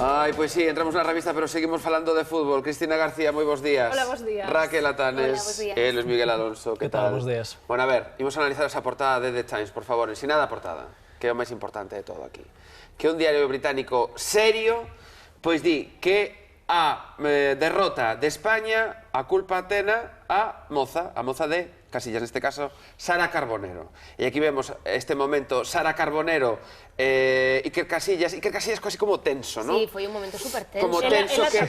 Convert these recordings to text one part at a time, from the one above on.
Ai, pois sí, entramos na revista, pero seguimos falando de fútbol. Cristina García, moi bons días. Hola, bons días. Raquel Atanes. Hola, bons días. E Luis Miguel Alonso, que tal? Bons días. Bueno, a ver, imos analizar esa portada de The Times, por favor. Ensinada a portada, que é o máis importante de todo aquí. Que un diario británico serio, pois di que a derrota de España a culpa tena a moza de Casillas, neste caso, Sara Carbonero. E aquí vemos este momento, Sara Carbonero, Iker Casillas casi como tenso, non? Sí, foi un momento super tenso. Como tenso que...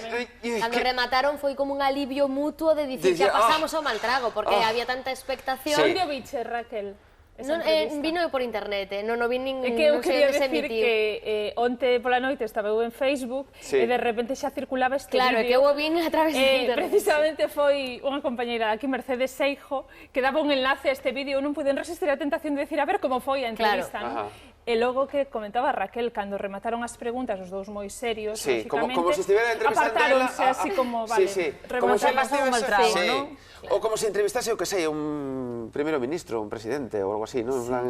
Cando remataron foi como un alivio mutuo de dicir que pasamos ao mal trago, porque había tanta expectación. Onde o biche, Raquel? Vino por internet, non vi nin... É que eu quería decir que onte pola noite estaba eu en Facebook e de repente xa circulaba este vídeo. Claro, é que eu o vin a través de internet. Precisamente foi unha compañeira aquí, Mercedes Seijo, que daba un enlace a este vídeo. Eu non pude resistir a tentación de decir a ver como foi a entrevista, non? E logo que comentaba Raquel, cando remataron as preguntas, os dous moi serios, como se estivera entrevistando apartáronse así como, vale, pasou un mal trago, non? Ou como se entrevistase, o que sei, un primeiro ministro, un presidente ou algo así, non? En plan,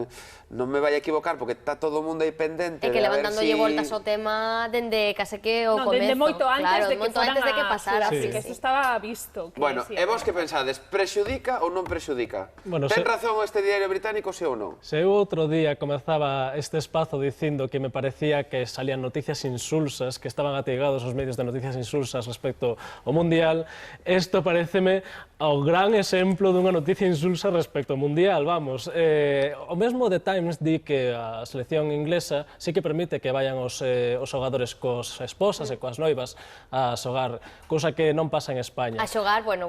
non me vai a equivocar porque está todo o mundo aí pendente. E que levantándolle voltas ao tema dende case que o comezo. Dende moito antes de que pasara. Sí, que eso estaba visto. Bueno, e vos que pensades, prexudica ou non prexudica? Ten razón este diario británico, sí ou non? Se eu outro día comezaba este espazo dicindo que me parecía que salían noticias insulsas, que estaban atigados os medios de noticias insulsas respecto ao Mundial, isto pareceme ao gran exemplo dunha noticia insulsa respecto ao Mundial, vamos. O mesmo The Times di que a selección inglesa sí que permite que vayan os xogadores cos esposas e coas noivas a xogar, cousa que non pasa en España. A xogar, bueno.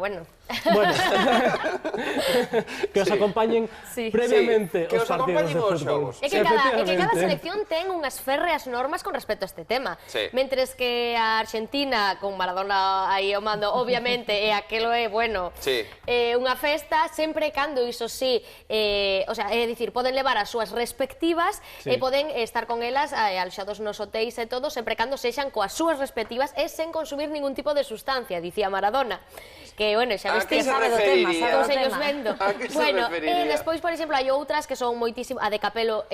Que os acompañen previamente os partidos de fútbol. É que cada selección ten unhas férreas normas con respecto a este tema. Mentres que a Argentina, con Maradona aí ao mando, obviamente, e aquelo é, bueno, unha festa, sempre cando iso sí, o sea, é dicir, poden levar as súas respectivas e poden estar con elas aloxados nos hotéis e todo, sempre cando sexan coas súas respectivas e sen consumir ningún tipo de sustancia, dicía Maradona. Que, bueno, xa viste, sabe do tema, todos ellos vendo. Bueno, despois, por exemplo, hai outras que son moitísimo, a de Capelo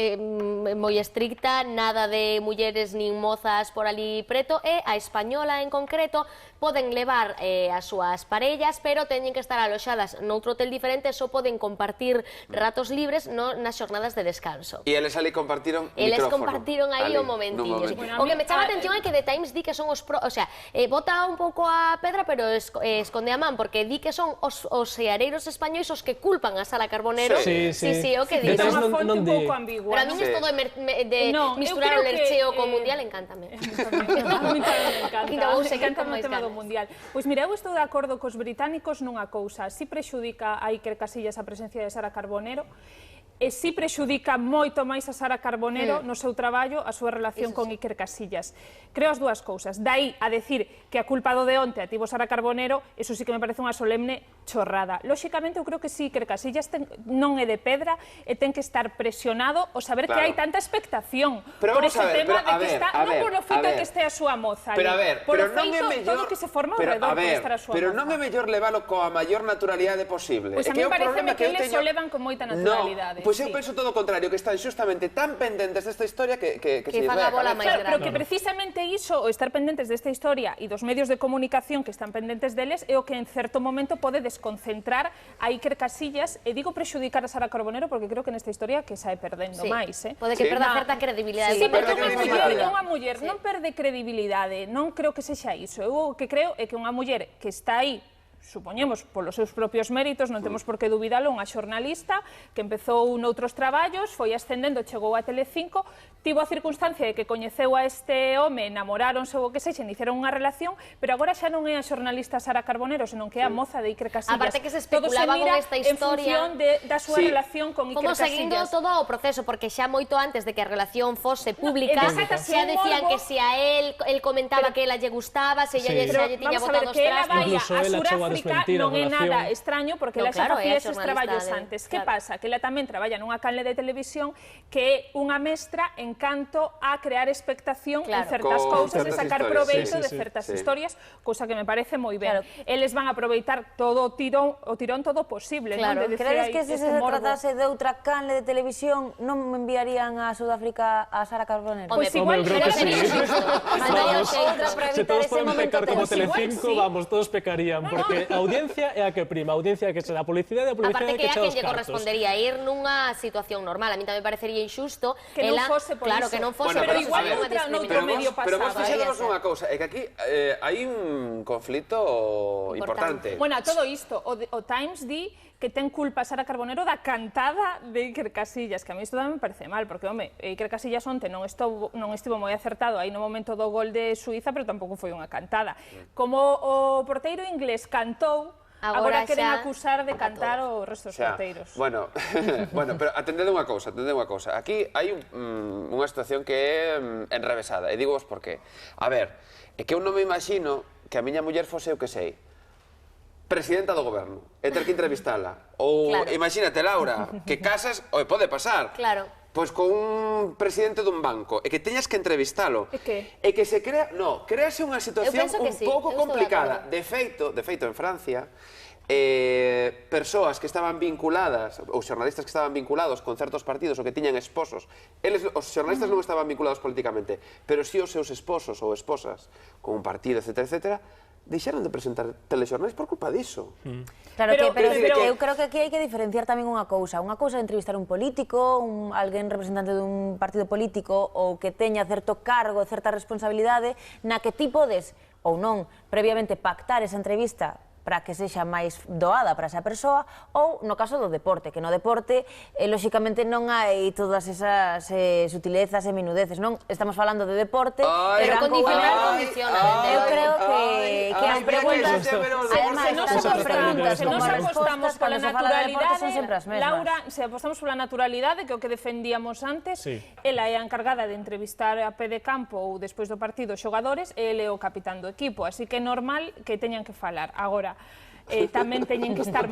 moi estricta, nada de mulleres nin mozas por ali preto, e a española en concreto poden levar as súas parellas, pero teñen que estar aloxadas noutro hotel diferente, só poden compartir ratos libres nas xornadas de descanso. E eles ali compartiron micrófono. Eles compartiron aí o momentillo. O que me chama a atención é que The Times di que son os o sea, bota un pouco a pedra, pero esconde a man, porque di que son os seareiros españois os que culpan a Sara Carbonero. Sí, o que di. É unha fonte un pouco ambigua. Pero a min isto de misturar o lercheo co mundial encántame. A mí tamén me encanta o tema do mundial. Pois mira, eu estou de acordo cos británicos nunha cousa. Si prexudica a Iker Casillas a presencia de Sara Carbonero, e si prexudica moito máis a Sara Carbonero no seu traballo, a súa relación con Iker Casillas. Creo as dúas cousas. Daí a decir que a culpa do de onte a tivo Sara Carbonero, eso sí que me parece unha solemne chorrada. Lóxicamente, eu creo que si Iker Casillas non é de pedra e ten que estar presionado o saber que hai tanta expectación por ese tema de que está, non por o feito que este a súa moza, por o feito todo que se forma ao redor por estar a súa moza. Pero non é mellor leválo coa maior naturalidade posible. Pois a mí pareceme que eles o levan con moita naturalidade. Pois eu penso todo o contrario, que están xustamente tan pendentes desta historia que se fan a bola máis grande. Pero que precisamente iso, o estar pendentes desta historia e dos medios de comunicación que están pendentes deles, é o que en certo momento pode desconcentrar a Iker Casillas, e digo prexudicar a Sara Carbonero porque creo que nesta historia que sae perdendo máis. Pode que perda certa credibilidade. Sí, porque unha muller non perde credibilidade, non creo que sexa iso. Eu o que creo é que unha muller que está aí, supoñemos, polos seus propios méritos, non temos por que dubidalo, unha xornalista que empezou noutros traballos, foi ascendendo, chegou a Telecinco, tivo a circunstancia de que coñeceu a este home, enamoráronse ou o que sexa, iniciaron unha relación, pero agora xa non é a xornalista Sara Carbonero, senón que é a moza de Iker Casillas. Aparte que se especulaba con esta historia en función da súa relación con Iker Casillas. Como seguindo todo o proceso, porque xa moito antes de que a relación fose pública, xa decían que se a él comentaba que ela lle gustaba, se ella lle tiña botado os trastos. Incluso ela chegou a Sudáfrica non é nada extraño porque ela xa facía eses traballos antes. Que pasa? Que ela tamén traballa nunha canle de televisión que é unha mestra en canto a crear expectación en certas cousas e sacar proveito de certas historias, cousa que me parece moi ben. Eles van a aproveitar todo o tirón todo posible. Credes que se tratase de outra canle de televisión non me enviarían a Sudáfrica a Sara Carbonero? Pois igual creo que sí. Se todos poden pecar como Telecinco, vamos, todos pecarían, porque a audiencia é a que prima, a audiencia é que se dá publicidade, a publicidade é que Aparte que é a echa os quen lle cartos. correspondería ir nunha situación normal, a mí tamén parecería injusto que non fose por claro, iso. que non fose, pero igual noutro medio pasaba. Pero vos fixéronos unha cousa, é que aquí hai un conflito importante. Bueno, a todo isto, o Times di que ten culpa Sara Carbonero da cantada de Iker Casillas, que a mí isto tamén me parece mal, porque, home, Iker Casillas onte non estivo moi acertado aí no momento do gol de Suiza, pero tampouco foi unha cantada. Como o porteiro inglés cantou, agora queren acusar de cantar o resto dos porteiros. Bueno, pero atendede unha cousa, Aquí hai unha situación que é enrevesada, e digo vos por qué. A ver, é que eu non me imagino que a miña muller fose, eu que sei, presidenta do goberno, e ter que entrevistala. Ou, imagínate, Laura, que casas, pode pasar. Claro. Pois con un presidente dun banco, e que teñas que entrevistalo. E que? E que se crea, créase unha situación un pouco complicada. De feito, en Francia, persoas que estaban vinculadas, ou xornalistas que estaban vinculados con certos partidos ou que tiñan esposos, os xornalistas non estaban vinculados políticamente, pero si os seus esposos ou esposas con un partido, etcétera, deixaron de presentar telexornais por culpa diso. Claro, pero eu creo que aquí hai que diferenciar tamén unha cousa é entrevistar un político, alguén representante dun partido político ou que teña certo cargo, certa responsabilidade, na que ti podes, ou non, previamente pactar esa entrevista para que sexa máis doada para esa persoa, ou no caso do deporte, que no deporte, lóxicamente, non hai todas esas sutilezas e minudeces, non? Estamos falando de deporte, pero condiciona. Eu creo que as preguntas, además, se nos apostamos pola naturalidade, Laura, se apostamos pola naturalidade, que é o que defendíamos antes, ela é a encargada de entrevistar a pé de campo ou despois do partido xogadores, e ele é o capitán do equipo, así que é normal que teñan que falar. Agora, tamén teñen que estar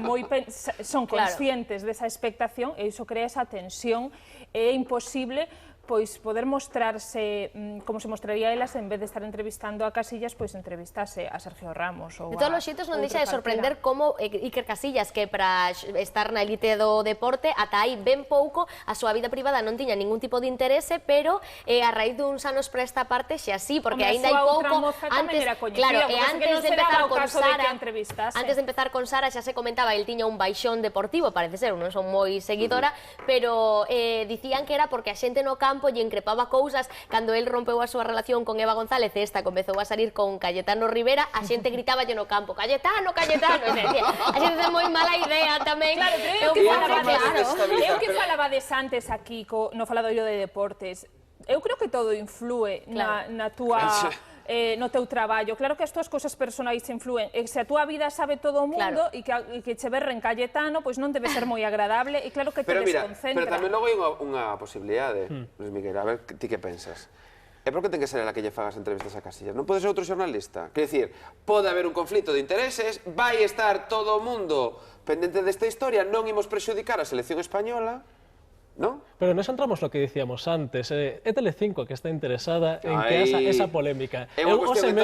son conscientes desa expectación e iso crea esa tensión, é imposible pois poder mostrarse como se mostraría elas en vez de estar entrevistando a Casillas, pois entrevistase a Sergio Ramos ou a... De todos os xeitos non deixa de sorprender como Iker Casillas, que para estar na elite do deporte, ata aí ben pouco, a súa vida privada non tiña ningún tipo de interese, pero a raíz duns anos para esta parte xa sí, porque aínda hai pouco antes, claro, e antes de empezar con Sara xa se comentaba, el tiña un baixón deportivo, parece ser, non son moi seguidora, pero dicían que era porque a xente no campo lle increpaba cousas cando el rompeu a súa relación con Eva González e esta comezou a salir con Cayetano Rivera, a xente gritaballe no campo, Cayetano, Cayetano, e decía, a xente ten moi mala idea tamén. Claro, pero eu que falabades antes aquí no faladoiro de deportes, eu creo que todo influe na túa... no teu traballo. Claro que as túas cousas personais influen. E se a túa vida sabe todo o mundo e que che berren Cayetano, pois non debe ser moi agradable e claro que te desconcentra. Pero tamén logo hai unha posibilidade, Luis Miguel, a ver ti que pensas. É porque ten que ser ela que lle fagas entrevistas a Casillas. Non pode ser outro xornalista. Quer dicir, pode haber un conflito de intereses, vai estar todo o mundo pendente desta historia, non imos prexudicar a selección española, ¿no? Pero nos entramos no que dicíamos antes, é Telecinco que está interesada en que esa polémica. É unha cuestión de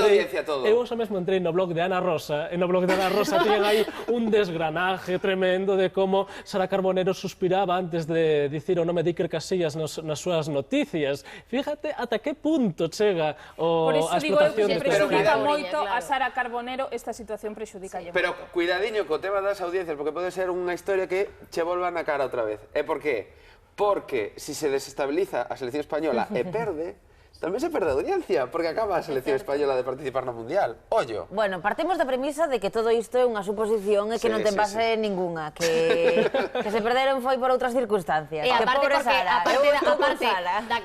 audiencia todo. Eu xa mesmo entrei no blog de Ana Rosa, e no blog de Ana Rosa tiñen aí un desgranaje tremendo de como Sara Carbonero suspiraba antes de dicir o nome de Iker Casillas nas súas noticias. Fíjate ata que punto chega a explotación deste prexudica moito a Sara Carbonero esta situación prexudica. Pero cuidadiño co tema das audiencias, porque pode ser unha historia que che volva na cara outra vez. E por qué? Porque se se desestabiliza a selección española e perde, tamén se perde a audiencia, porque acaba a selección española de participar no Mundial. Ollo. Bueno, partimos da premisa de que todo isto é unha suposición e que non ten base ninguna, que se perderon foi por outras circunstancias. E aparte porque,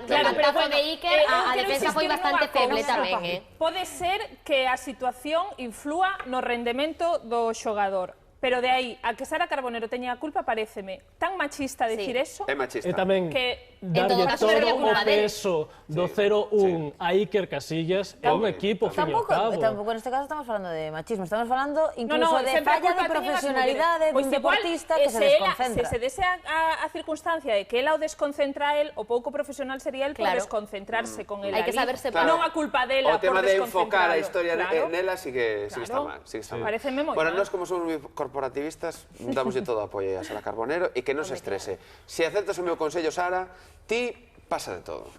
claro, pero de Iker, a defensa foi bastante feble tamén. Pode ser que a situación inflúa no rendemento do xogador. Pero de aí a que Sara Carbonero teña a culpa pareceme tan machista decir eso. É machista. Que darlle todo o peso do 0-1 a Iker Casillas é un equipo, fin e ao cabo. Tampouco neste caso estamos falando de machismo, estamos falando incluso de falla de profesionalidade dun deportista que se desconcentra. Se dese a circunstancia de que ela o desconcentra el, o pouco profesional sería el por desconcentrarse con el Hai que saber separar. Non a culpa dela por desconcentrarlo. O tema de enfocar a historia nela sí que está mal. Pareceme moi mal. Bueno, nós como somos moi corporativistas, damoslle todo o apoio a Sara Carbonero e que non se estrese. Se aceptas o meu consello, Sara, ti pasa de todo.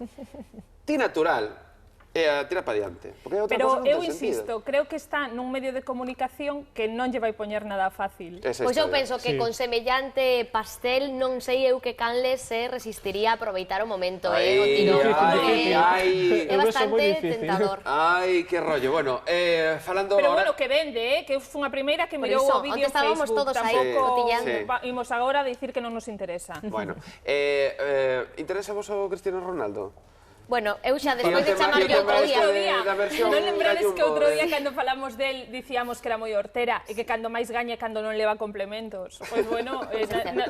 Ti natural, tira para diante. Pero eu insisto, creo que está nun medio de comunicación que non lle vai poñer nada fácil. Pois eu penso que con semellante pastel non sei eu que Canles se resistiría a aproveitar o momento, o tirón. É bastante tentador. Ai, que rollo. Bueno, falando... Pero bueno, que vende, que foi unha primeira que mirou o vídeo en Facebook. Estábamos todos aí cotillando. Imos agora a dicir que non nos interesa. Bueno, interesa vos o Cristiano Ronaldo? Bueno, eu xa despois de chamarlle outro día. Non lembrades que outro día cando falamos del dicíamos que era moi hortera e que cando máis gaña cando non leva complementos. Pois bueno,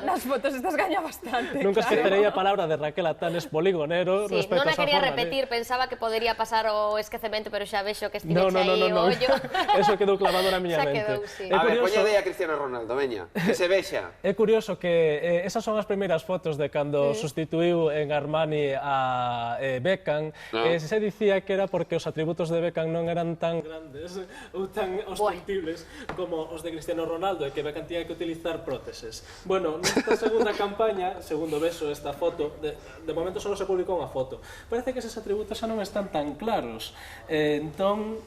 nas fotos estas gaña bastante. Nunca esquecerei a palabra de Raquel Atanes poligonero respecto a esa forma. Non a quería repetir, pensaba que podería pasar o esquecemento, pero xa vexo que estiveche aí o ollo. Eso quedou clavado na miña mente. A ver, poñade a Cristiano Ronaldo, veña, que se vexa. É curioso que esas son as primeiras fotos de cando sustituiu en Armani a Beckham, se dicía que era porque os atributos de Beckham non eran tan grandes ou tan ostensibles como os de Cristiano Ronaldo e que Beckham tiña que utilizar próteses. Bueno, nesta segunda campaña, segundo beso esta foto, de momento só se publicou unha foto. Parece que eses atributos xa non están tan claros. Entón,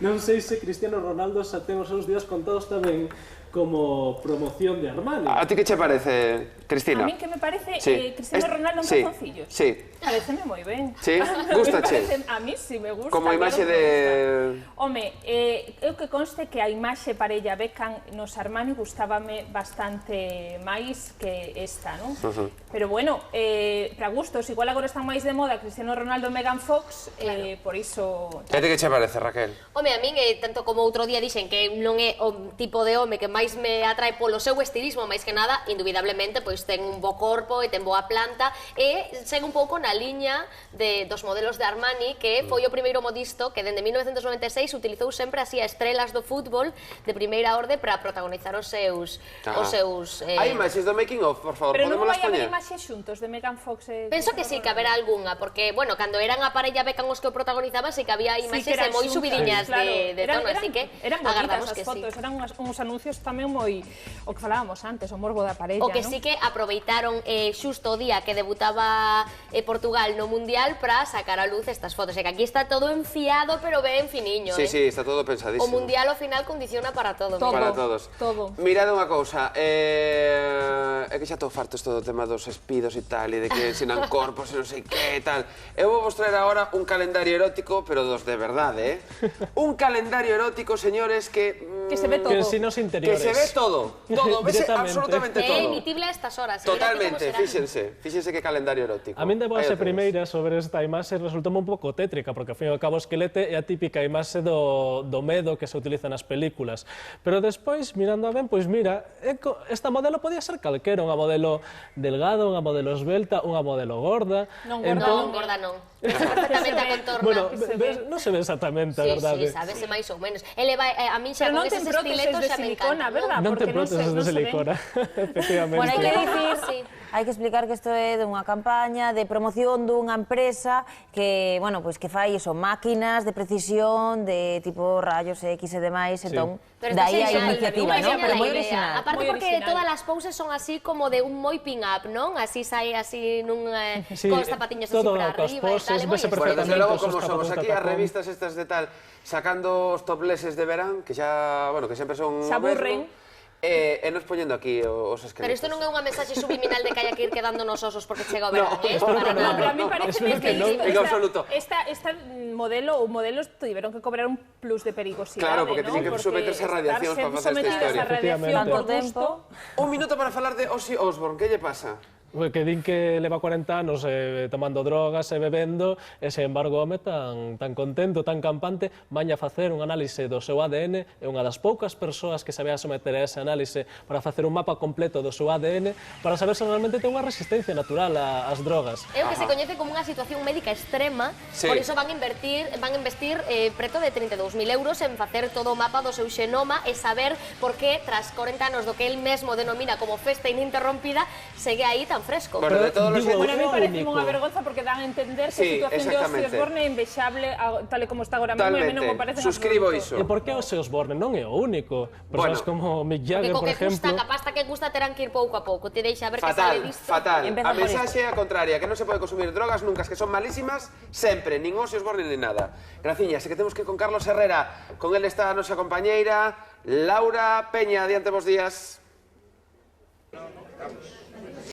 non sei se Cristiano Ronaldo xa ten os seus días contados tamén como promoción de Armani. A ti que che parece, Cristina? A mí que me parece Cristiano Ronaldo en calzoncillos. Sí. Pareceme moi ben. Sí? Gústache? A mí sí me gusta. Como a imaxe de... Home, eu que conste que a imaxe parella Beckham nos Armani gustábame bastante máis que esta, non? Pero bueno, para gustos, igual agora están máis de moda Cristiano Ronaldo e Megan Fox, por iso... A ti que che parece, Raquel? Home, a min, tanto como outro día dixen que non é o tipo de home que máis me atrae polo seu estilismo, máis que nada, indubidablemente, pois ten un bo corpo e ten boa planta e segue un pouco na liña dos modelos de Armani, que foi o primeiro modisto que dende 1996 utilizou sempre así a estrelas do fútbol de primeira orde para protagonizar os seus... Hai imaxes do making of, por favor, pero non podémolas vai haber poñer? imaxes xuntos de Megan Fox e... Penso que sí, que haberá algunha, porque, bueno, cando eran a parella Beckham os que o protagonizaban, sí que había imaxes moi subidiñas de tono, así que agardamos que sí. Eran uns anuncios tamén moi... o que falábamos antes, o morbo da parella, o que sí que aproveitaron xusto o día que debutaba Portugal no Mundial para sacar a luz estas fotos. E que aquí está todo enfiado, pero ben finiño. Sí, sí, está todo pensadísimo. O Mundial ao final condiciona para todo. Para todos. Todo. Mirad unha cousa, é que xa estou farto isto do tema dos espidos e tal, e de que ensinan corpos e non sei que e tal. Eu vou vos traer agora un calendario erótico, pero dos de verdade, Un calendario erótico, señores, que se ve todo. Que ensina os interiores. Que se ve todo, vese absolutamente todo. É emitible a estas horas. Totalmente, fíxense que calendario erótico. A min de boas e primeira sobre esta imaxe resultou un pouco tétrica, porque ao fin e ao cabo o esquelete é a típica imaxe do medo que se utiliza nas películas. Pero despois, mirando ben, pois mira, esta modelo podía ser calquera, unha modelo delgada, unha modelo esbelta, unha modelo gorda. Non gorda non. Perfectamente a contorna. Bueno, non se ve exactamente, a verdade. Sí, sabese máis ou menos. A min xa con eses estiletos xa me encanta. Non ten próteses de silicona, efectivamente. Bueno, hai que dicir... Hai que explicar que isto é dunha campaña de promoción dunha empresa que, bueno, pois que fai iso, máquinas de precisión, de tipo rayos X e demais, entón, dai a iniciativa, non? Pero moi original. Aparte porque todas as poses son así como de un moi pin-up, non? Así sai así con zapatiños así para arriba e tal. Bueno, desde logo, como somos aquí as revistas estas de tal, sacando os topleses de verán, que xa, bueno, que sempre son... Se aburren. E nos poñendo aquí os esqueletos. Pero isto non é unha mensaxe subliminal de que haya que ir quedando nos osos porque chega o verán, Para nada. Pero a mí parece que en absoluto. Esta modelo ou modelos tiveron que cobrar un plus de perigosidade, claro, porque teñen que someterse a radiacións para facer esta historia. Tanto tempo. Un minuto para falar de Ozzy Osbourne, que lle pasa? Que din que leva 40 anos tomando drogas e bebendo, e, sen embargo, home tan contento, tan campante, vaña a facer un análise do seu ADN, é unha das poucas persoas que se vai a someter a ese análise para facer un mapa completo do seu ADN, para saber se realmente ten unha resistencia natural ás drogas. É o que se coñece como unha situación médica extrema, por iso van investir preto de 32.000 euros en facer todo o mapa do seu xenoma e saber por que, tras 40 anos do que el mesmo denomina como festa ininterrompida, segue aí tan fresco. Bueno, de todos los... Bueno, a mí parece unha vergonza porque dan a entender que a situación de Ozzy Osbourne é invexable tal e como está agora mesmo, e a mí non me parece suscribo iso. E por que Ozzy Osbourne non é o único? Persoas como Mick Jagger, por exemplo... Que pasta que gusta terán que ir pouco a pouco, te deixa ver que sale disto. Fatal, a mensaxe é a contraria, que non se pode consumir drogas nunca, que son malísimas, sempre, nin Ozzy Osbourne nin nada. Graciña, sei que temos que ir con Carlos Herrera, con ele está a nosa compañeira Laura Peña, adiante vos días.